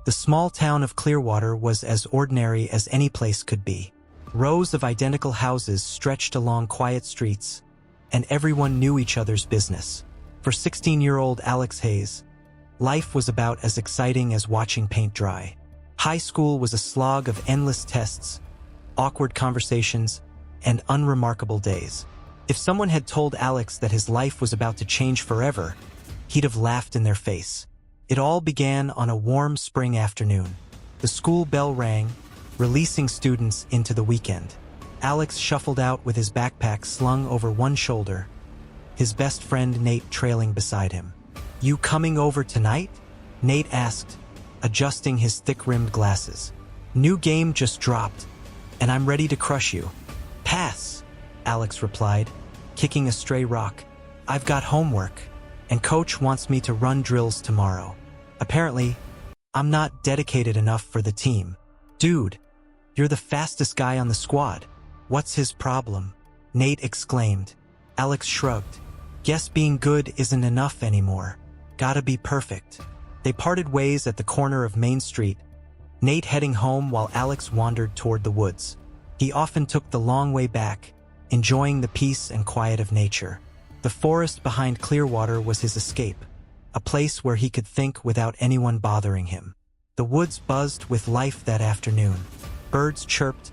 The small town of Clearwater was as ordinary as any place could be. Rows of identical houses stretched along quiet streets, and everyone knew each other's business. For 16-year-old Alex Hayes, life was about as exciting as watching paint dry. High school was a slog of endless tests, awkward conversations, and unremarkable days. If someone had told Alex that his life was about to change forever, he'd have laughed in their face. It all began on a warm spring afternoon. The school bell rang, releasing students into the weekend. Alex shuffled out with his backpack slung over one shoulder, his best friend Nate trailing beside him. "You coming over tonight?" Nate asked, adjusting his thick-rimmed glasses. "New game just dropped, and I'm ready to crush you." "Pass," Alex replied, kicking a stray rock. "I've got homework, and coach wants me to run drills tomorrow. Apparently, I'm not dedicated enough for the team." "Dude, you're the fastest guy on the squad. What's his problem?" Nate exclaimed. Alex shrugged. "Guess being good isn't enough anymore. Gotta be perfect." They parted ways at the corner of Main Street, Nate heading home while Alex wandered toward the woods. He often took the long way back, enjoying the peace and quiet of nature. The forest behind Clearwater was his escape, a place where he could think without anyone bothering him. The woods buzzed with life that afternoon. Birds chirped,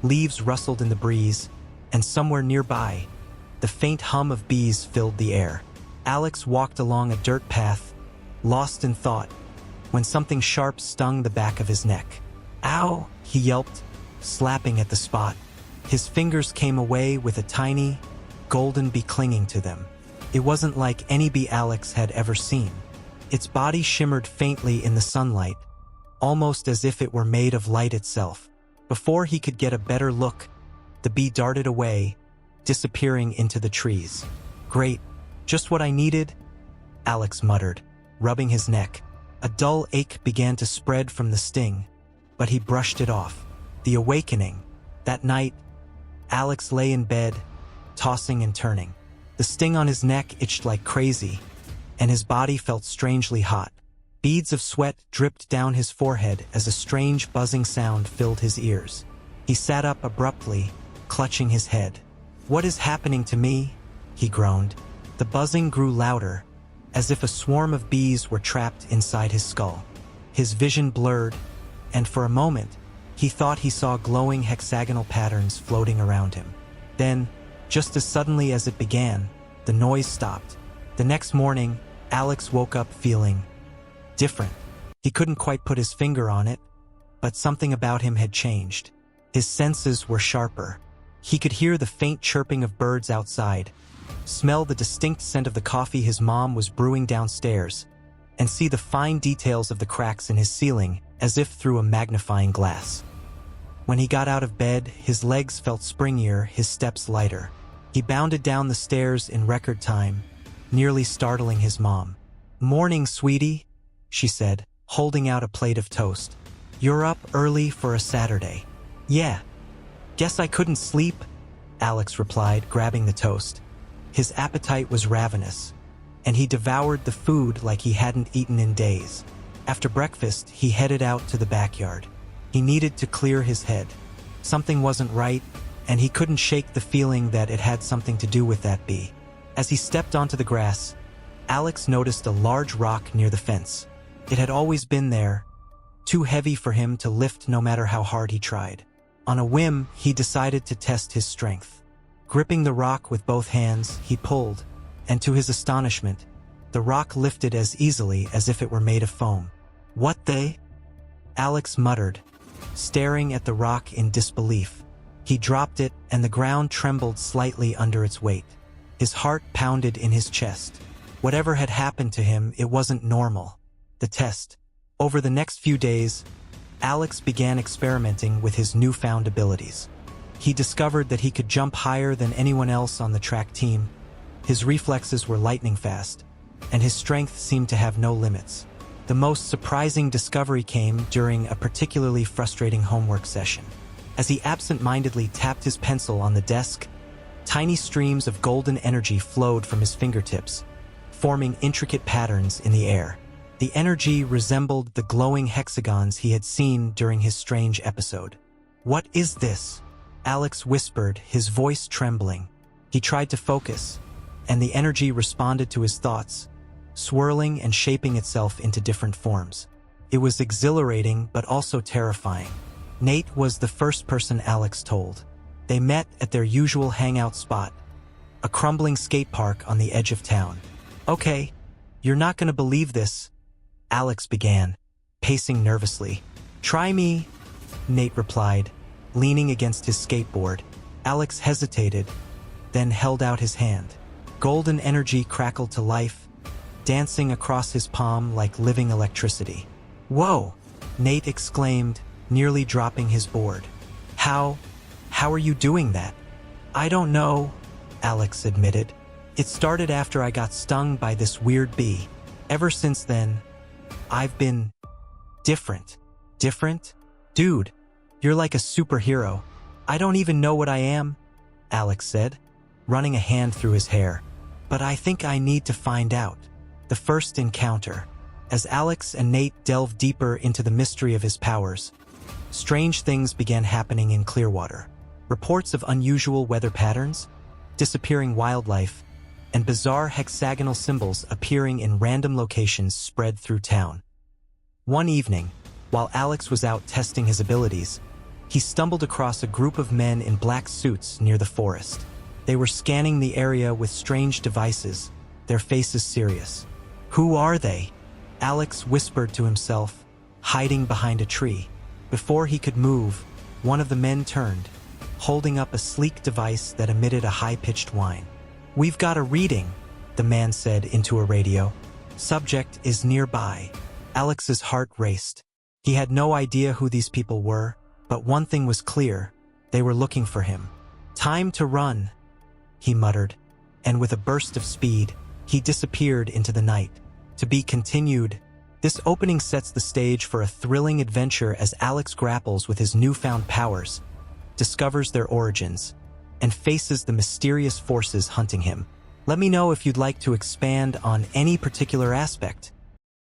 leaves rustled in the breeze, and somewhere nearby, the faint hum of bees filled the air. Alex walked along a dirt path, lost in thought, when something sharp stung the back of his neck. "Ow!" he yelped, slapping at the spot. His fingers came away with a tiny, golden bee clinging to them. It wasn't like any bee Alex had ever seen. Its body shimmered faintly in the sunlight, almost as if it were made of light itself. Before he could get a better look, the bee darted away, disappearing into the trees. "Great, just what I needed," Alex muttered, rubbing his neck. A dull ache began to spread from the sting, but he brushed it off. The awakening. That night, Alex lay in bed, tossing and turning. The sting on his neck itched like crazy, and his body felt strangely hot. Beads of sweat dripped down his forehead as a strange buzzing sound filled his ears. He sat up abruptly, clutching his head. "What is happening to me?" he groaned. The buzzing grew louder, as if a swarm of bees were trapped inside his skull. His vision blurred, and for a moment, he thought he saw glowing hexagonal patterns floating around him. Then, just as suddenly as it began, the noise stopped. The next morning, Alex woke up feeling different. He couldn't quite put his finger on it, but something about him had changed. His senses were sharper. He could hear the faint chirping of birds outside, smell the distinct scent of the coffee his mom was brewing downstairs, and see the fine details of the cracks in his ceiling as if through a magnifying glass. When he got out of bed, his legs felt springier, his steps lighter. He bounded down the stairs in record time, nearly startling his mom. "Morning, sweetie," she said, holding out a plate of toast. "You're up early for a Saturday." "Yeah. Guess I couldn't sleep," Alex replied, grabbing the toast. His appetite was ravenous, and he devoured the food like he hadn't eaten in days. After breakfast, he headed out to the backyard. He needed to clear his head. Something wasn't right, and he couldn't shake the feeling that it had something to do with that bee. As he stepped onto the grass, Alex noticed a large rock near the fence. It had always been there, too heavy for him to lift no matter how hard he tried. On a whim, he decided to test his strength. Gripping the rock with both hands, he pulled, and to his astonishment, the rock lifted as easily as if it were made of foam. "What the?" Alex muttered, staring at the rock in disbelief. He dropped it, and the ground trembled slightly under its weight. His heart pounded in his chest. Whatever had happened to him, it wasn't normal. The test. Over the next few days, Alex began experimenting with his newfound abilities. He discovered that he could jump higher than anyone else on the track team. His reflexes were lightning fast, and his strength seemed to have no limits. The most surprising discovery came during a particularly frustrating homework session. As he absent-mindedly tapped his pencil on the desk, tiny streams of golden energy flowed from his fingertips, forming intricate patterns in the air. The energy resembled the glowing hexagons he had seen during his strange episode. "What is this?" Alex whispered, his voice trembling. He tried to focus, and the energy responded to his thoughts, swirling and shaping itself into different forms. It was exhilarating but also terrifying. Nate was the first person Alex told. They met at their usual hangout spot, a crumbling skate park on the edge of town. "Okay, you're not gonna believe this," Alex began, pacing nervously. "Try me," Nate replied, leaning against his skateboard. Alex hesitated, then held out his hand. Golden energy crackled to life, dancing across his palm like living electricity. "Whoa!" Nate exclaimed, nearly dropping his board. How are you doing that?" "I don't know," Alex admitted. "It started after I got stung by this weird bee. Ever since then, I've been different." "Different? Dude, you're like a superhero." "I don't even know what I am," Alex said, running a hand through his hair. "But I think I need to find out." The first encounter. As Alex and Nate delved deeper into the mystery of his powers, strange things began happening in Clearwater. Reports of unusual weather patterns, disappearing wildlife, and bizarre hexagonal symbols appearing in random locations spread through town. One evening, while Alex was out testing his abilities, he stumbled across a group of men in black suits near the forest. They were scanning the area with strange devices, their faces serious. "Who are they?" Alex whispered to himself, hiding behind a tree. Before he could move, one of the men turned, holding up a sleek device that emitted a high-pitched whine. "We've got a reading," the man said into a radio. "Subject is nearby." Alex's heart raced. He had no idea who these people were, but one thing was clear: they were looking for him. "Time to run," he muttered, and with a burst of speed, he disappeared into the night. To be continued. This opening sets the stage for a thrilling adventure as Alex grapples with his newfound powers, discovers their origins, and faces the mysterious forces hunting him. Let me know if you'd like to expand on any particular aspect.